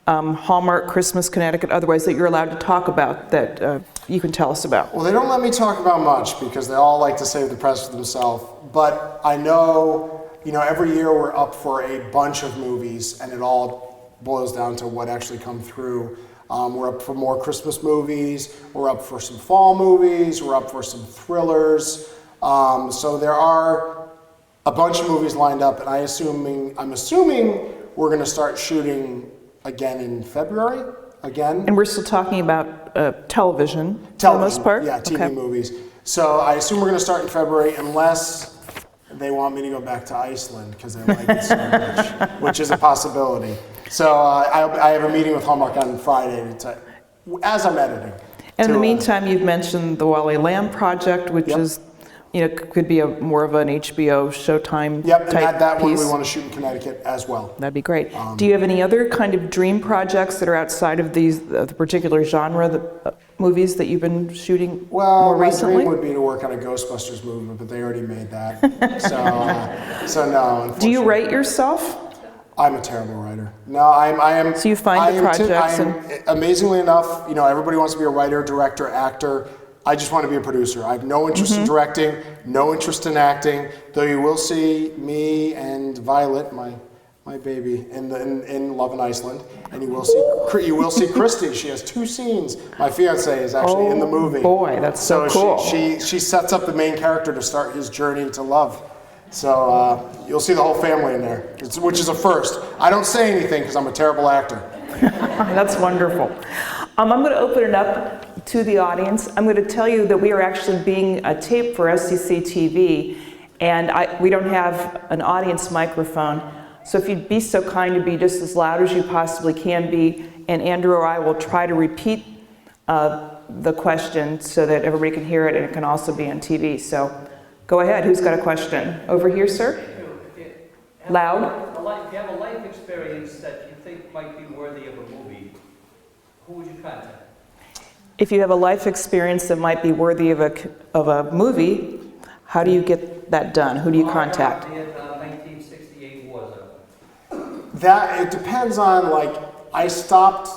Hallmark, Christmas, Connecticut, otherwise that you're allowed to talk about that you can tell us about? Well, they don't let me talk about much because they all like to save the press for themselves. But I know, every year we're up for a bunch of movies, and it all boils down to what actually come through. We're up for more Christmas movies. We're up for some fall movies. We're up for some thrillers. So there are a bunch of movies lined up, and I'm assuming we're going to start shooting again in February. And we're still talking about television for the most part? Yeah, TV movies. So I assume we're going to start in February unless they want me to go back to Iceland because they like it so much, which is a possibility. So I have a meeting with Hallmark on Friday as I'm editing. And in the meantime, you've mentioned the Wally Lamb project, which is, could be more of an HBO Showtime type that piece. One we want to shoot in Connecticut as well. That'd be great. Do you have any other kind of dream projects that are outside of the particular genre movies that you've been shooting more recently? My dream would be to work on a Ghostbusters movie, but they already made that. So no, unfortunately. Do you write yourself? I'm a terrible writer. No, I am. So you find the projects amazingly enough, everybody wants to be a writer, director, actor. I just want to be a producer. I have no interest in directing, no interest in acting, though you will see me and Violet, my baby, in Love in Iceland, and you will see Christy. She has 2 scenes. My fiance is actually in the movie. Boy, that's so cool. She sets up the main character to start his journey to love. So you'll see the whole family in there, which is a first. I don't say anything because I'm a terrible actor. That's wonderful. I'm going to open it up to the audience. I'm going to tell you that we are actually being taped for SCC TV, and we don't have an audience microphone. So if you'd be so kind to be just as loud as you possibly can be, and Andrew or I will try to repeat the question so that everybody can hear it and it can also be on TV. So go ahead. Who's got a question? Over here, sir. Loud. If you have a life experience that you think might be worthy of a movie, who would you contact? If you have a life experience that might be worthy of a movie, how do you get that done? Who do you contact? 1968 war zone. That it depends on I stopped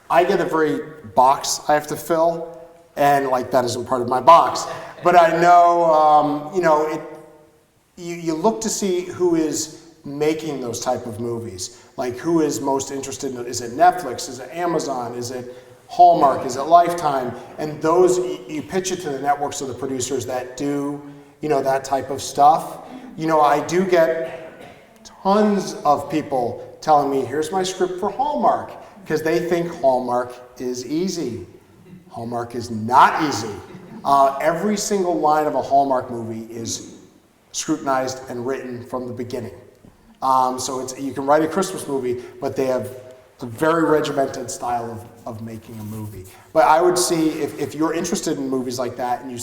I get a very box I have to fill, and like that isn't part of my box. But I know, you look to see who is making those type of movies. Like who is most interested in it? Is it Netflix? Is it Amazon? Is it Hallmark? Is it Lifetime? And those, you pitch it to the networks or the producers that do, that type of stuff. I do get tons of people telling me, here's my script for Hallmark, because they think Hallmark is easy. Hallmark is not easy. Every single line of a Hallmark movie is scrutinized and written from the beginning. So you can write a Christmas movie, but they have a very regimented style of making a movie. But I would see, if you're interested in movies like that and you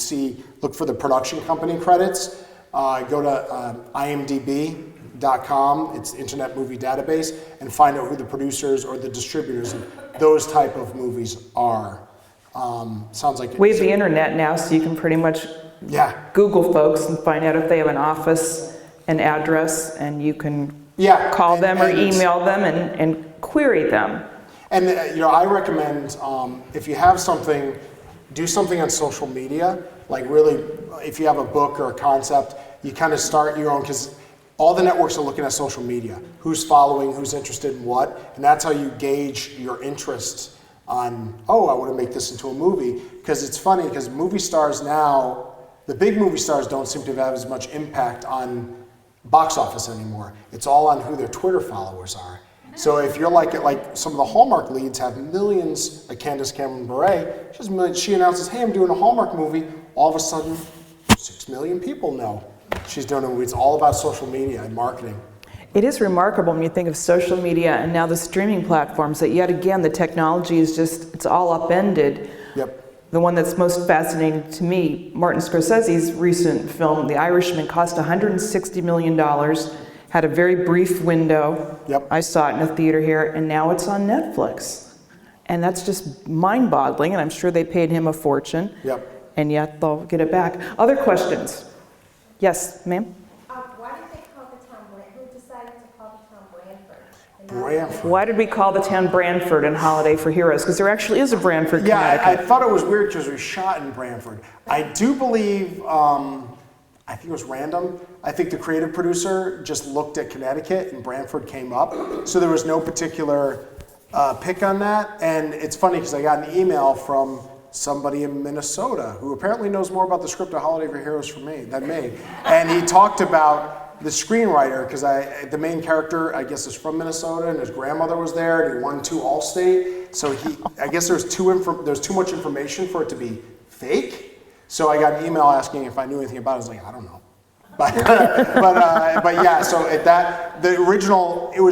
look for the production company credits, go to imdb.com, it's the Internet Movie Database, and find out who the producers or the distributors of those type of movies are. Sounds like We have the internet now, so you can pretty much Google folks and find out if they have an office, an address, and you can call them or email them and query them. And I recommend if you have something, do something on social media. Like really, if you have a book or a concept, you kind of start your own, because all the networks are looking at social media. Who's following, who's interested in what, and that's how you gauge your interest on, I want to make this into a movie. Because it's funny, because movie stars now, the big movie stars don't seem to have as much impact on box office anymore. It's all on who their Twitter followers are. So if you're like some of the Hallmark leads have millions, like Candace Cameron Bure, she announces, hey, I'm doing a Hallmark movie. All of a sudden, 6 million people know she's doing a movie. It's all about social media and marketing. It is remarkable when you think of social media and now the streaming platforms that yet again the technology is it's all upended. Yep. The one that's most fascinating to me, Martin Scorsese's recent film, The Irishman, cost $160 million, had a very brief window. Yep. I saw it in a theater here, and now it's on Netflix. And that's just mind-boggling, and I'm sure they paid him a fortune. Yep. And yet they'll get it back. Other questions? Yes, ma'am? Why did they call the town Who decided to call the town Branford? Branford. Why did we call the town Branford in Holiday for Heroes? Because there actually is a Branford, Connecticut. I thought it was weird because we shot in Branford. I do believe, I think it was random. I think the creative producer just looked at Connecticut and Branford came up. So there was no particular pick on that. And it's funny because I got an email from somebody in Minnesota who apparently knows more about the script of Holiday for Heroes than me. And he talked about the screenwriter, because the main character, I guess, is from Minnesota, and his grandmother was there, and he won 2 All-State. So I guess there's too much information for it to be fake. So I got an email asking if I knew anything about it. I was like, I don't know. But yeah. So the original, it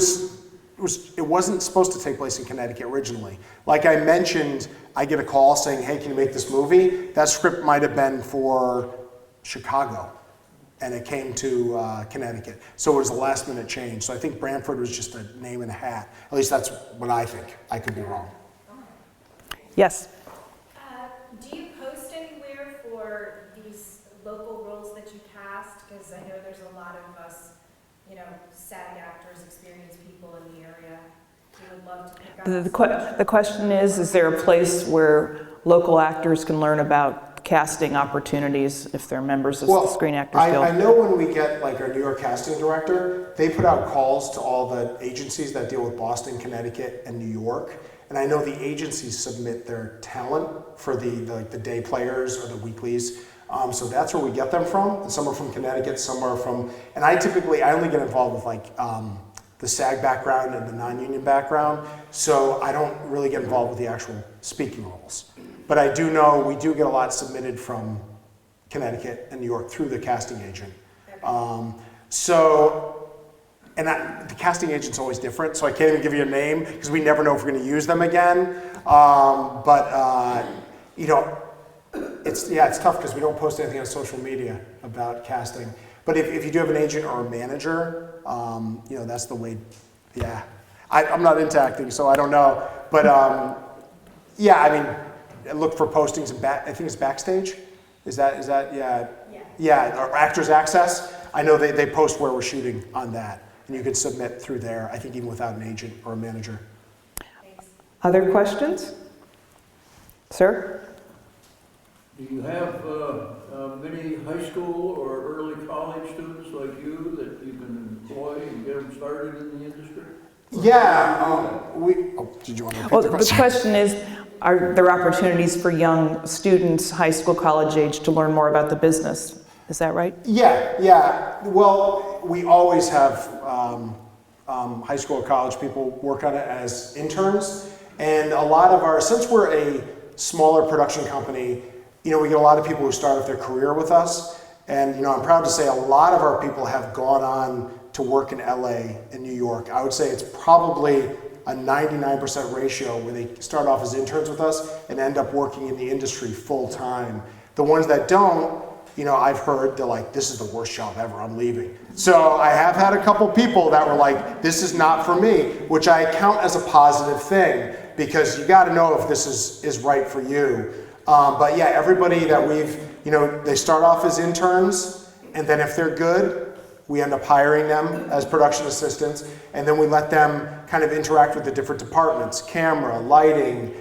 wasn't supposed to take place in Connecticut originally. Like I mentioned, I get a call saying, hey, can you make this movie? That script might have been for Chicago, and it came to Connecticut. So it was a last minute change. So I think Branford was just a name in a hat. At least that's what I think. I could be wrong. Yes. Do you post anywhere for these local roles that you cast? Because I know there's a lot of us, SAG actors, experienced people in the area. We would love to pick up. The question is there a place where local actors can learn about casting opportunities if they're members of the Screen Actors Guild? I know when we get like our New York casting director, they put out calls to all the agencies that deal with Boston, Connecticut, and New York. And I know the agencies submit their talent for the day players or the weeklies. So that's where we get them from. And some are from Connecticut, some are from, and I only get involved with the SAG background and the non-union background. So I don't really get involved with the actual speaking roles. But I do know we do get a lot submitted from Connecticut and New York through the casting agent. The casting agent's always different, so I can't even give you a name because we never know if we're going to use them again. It's tough because we don't post anything on social media about casting. But if you do have an agent or a manager, that's the way. Yeah, I'm not into acting, so I don't know. But look for postings and I think it's Backstage. Is that yeah, or Actors Access. I know they post where we're shooting on that, and you can submit through there. I think even without an agent or a manager. Thanks. Other questions? Sir? Do you have many high school or early college students like you that you can employ and get them started in the industry? Yeah, did you want to repeat Well, the the question? question is, are there opportunities for young students, high school, college age, to learn more about the business? Is that right? Yeah. Well, we always have high school or college people work on it as interns. And a lot of since we're a smaller production company, we get a lot of people who start off their career with us. And, I'm proud to say a lot of our people have gone on to work in LA and New York. I would say it's probably a 99% ratio where they start off as interns with us and end up working in the industry full time. The ones that don't, I've heard they're like, this is the worst job ever, I'm leaving. So I have had a couple people that were like, this is not for me, which I count as a positive thing because you got to know if this is right for you. But yeah, everybody that they start off as interns, and then if they're good, we end up hiring them as production assistants, and then we let them kind of interact with the different departments, camera, lighting,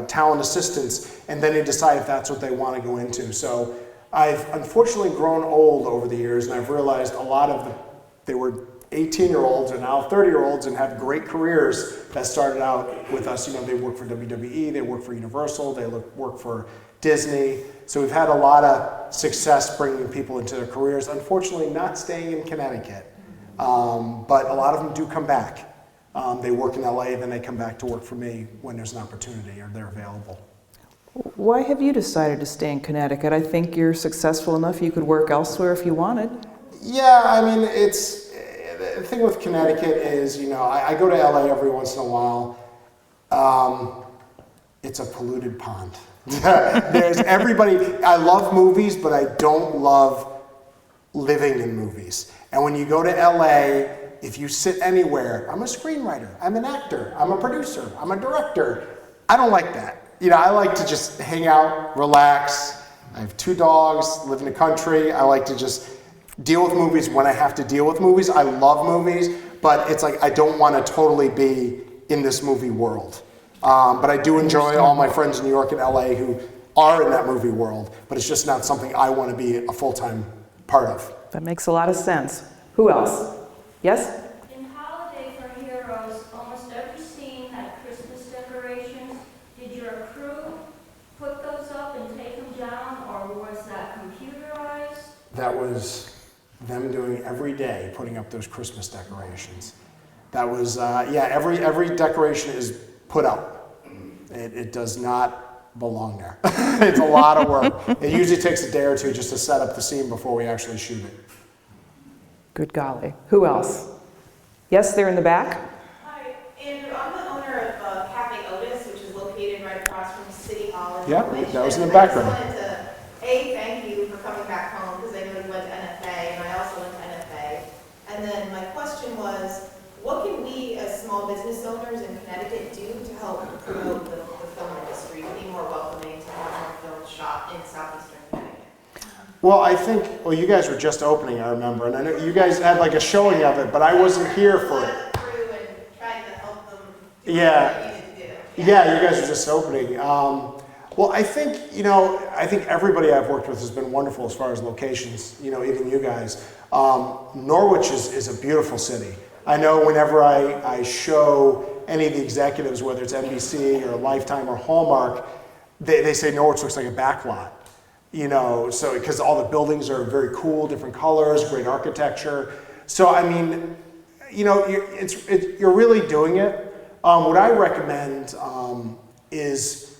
talent assistants, and then they decide if that's what they want to go into. So I've unfortunately grown old over the years, and I've realized a lot of they were 18-year-olds are now 30-year-olds and have great careers that started out with us. They work for WWE, they work for Universal, they work for Disney. So we've had a lot of success bringing people into their careers. Unfortunately, not staying in Connecticut, but a lot of them do come back. They work in LA, then they come back to work for me when there's an opportunity or they're available. Why have you decided to stay in Connecticut? I think you're successful enough you could work elsewhere if you wanted. Yeah, I mean, the thing with Connecticut is, I go to LA every once in a while. It's a polluted pond. There's everybody. I love movies, but I don't love living in movies. And when you go to LA, if you sit anywhere, I'm a screenwriter, I'm an actor, I'm a producer, I'm a director. I don't like that. I like to just hang out, relax. I have 2 dogs, live in the country. I like to just deal with movies when I have to deal with movies. I love movies, but it's like I don't want to totally be in this movie world. But I do enjoy all my friends in New York and LA who are in that movie world, but it's just not something I want to be a full-time part of. That makes a lot of sense. Who else? Yes? In Holiday for Heroes, almost every scene had Christmas decorations. Did your crew put those up and take them down, or was that computerized? That was them doing every day, putting up those Christmas decorations. That was, every decoration is put up. It does not belong there. It's a lot of work. It usually takes a day or two just to set up the scene before we actually shoot it. Good golly. Who else? Yes, there in the back. Hi, Andrew. I'm the owner of Cafe Otis, which is located right across from City Hall in Yeah, Wishin. that was in the background. I just wanted to, thank you for coming back home, because I know you went to NFA, and I also went to NFA. And then my question was, what can we as small business owners in Connecticut do to help promote the film industry, to be more welcoming to more film shop in southeastern Connecticut? Well, I think, you guys were just opening, I remember, and I know you guys had like a showing of it, but I wasn't here for it. Trying to help them do Yeah. what they needed to do. Yeah, you guys were just opening. Well, I think, I think everybody I've worked with has been wonderful as far as locations, even you guys. Norwich is a beautiful city. I know whenever I show any of the executives, whether it's NBC or Lifetime or Hallmark, they say Norwich looks like a backlot. So because all the buildings are very cool, different colors, great architecture. So I mean, you're really doing it. What I recommend is,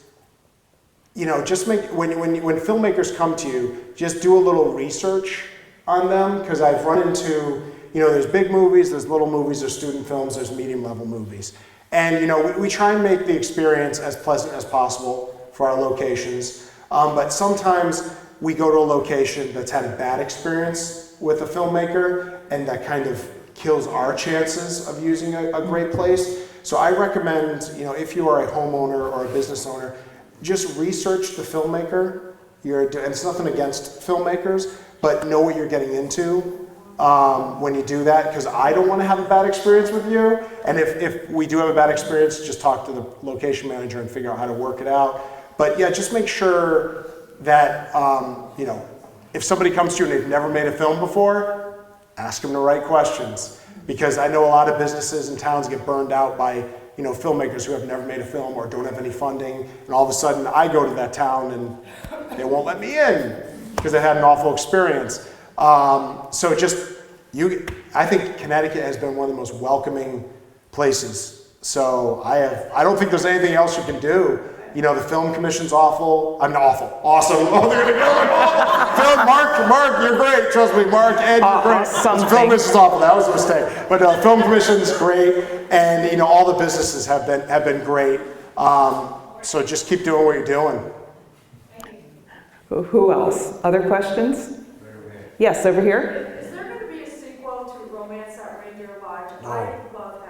just make when filmmakers come to you, just do a little research on them, because I've run into, there's big movies, there's little movies, there's student films, there's medium level movies, and we try and make the experience as pleasant as possible for our locations. But sometimes we go to a location that's had a bad experience with a filmmaker, and that kind of kills our chances of using a great place. So I recommend, if you are a homeowner or a business owner, just research the filmmaker. And it's nothing against filmmakers, but know what you're getting into. when you do that, because I don't want to have a bad experience with you. And if we do have a bad experience, just talk to the location manager and figure out how to work it out. But yeah, just make sure that, you know, if somebody comes to you and they've never made a film before, ask them the right questions. Because I know a lot of businesses and towns get burned out by, you know, filmmakers who have never made a film or don't have any funding. And all of a sudden I go to that town and they won't let me in because I had an awful experience. So just, I think Connecticut has been one of the most welcoming places. So I don't think there's anything else you can do. You know, the film commission's awful. I mean, awful. Awesome. Oh, they're gonna go. Mark, you're great. Trust me, Mark, Ed, you're great. The film commission's awful. That was a mistake. But the film commission's great, and you know, all the businesses have been great. So just keep doing what you're doing. Who else? Other questions? Yes, over here. Is there going to be a sequel to Romance at Reindeer Lodge? I love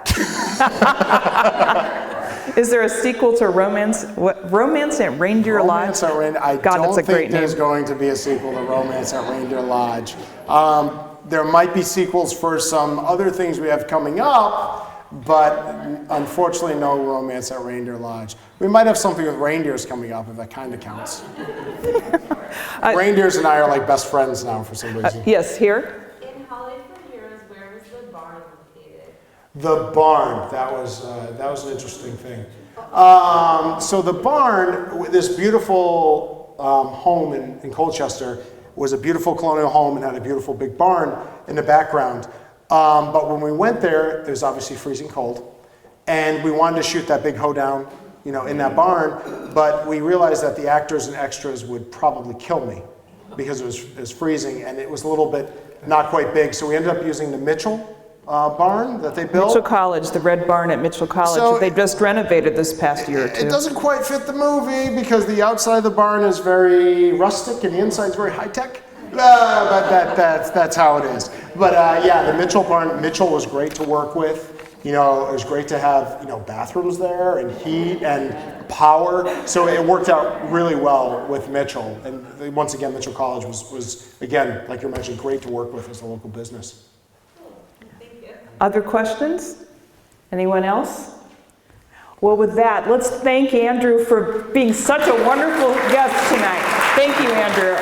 that. Is there a sequel to Romance at Reindeer Lodge? I don't think there's going to be a sequel to Romance at Reindeer Lodge. There might be sequels for some other things we have coming up, but unfortunately no Romance at Reindeer Lodge. We might have something with reindeers coming up, if that kind of counts. Reindeers and I are like best friends now for some reason. Yes, here. In Holiday for Heroes, where was the barn located? The barn, that was an interesting thing. So the barn, this beautiful home in Colchester, was a beautiful colonial home and had a beautiful big barn in the background. But when we went there, it was obviously freezing cold, and we wanted to shoot that big hoedown, you know, in that barn. But we realized that the actors and extras would probably kill me because it was freezing, and it was a little bit not quite big. So we ended up using the Mitchell barn that they built. Mitchell College, the red barn at Mitchell College. So they just renovated this past year or two. It doesn't quite fit the movie because the outside of the barn is very rustic and the inside is very high tech. But that's how it is. But yeah, the Mitchell barn. Mitchell was great to work with. You know, it was great to have, you know, bathrooms there and heat and power. So it worked out really well with Mitchell. And once again, Mitchell College was again, like you mentioned, great to work with as a local business. Other questions? Anyone else? Well, with that, let's thank Andrew for being such a wonderful guest tonight. Thank you, Andrew.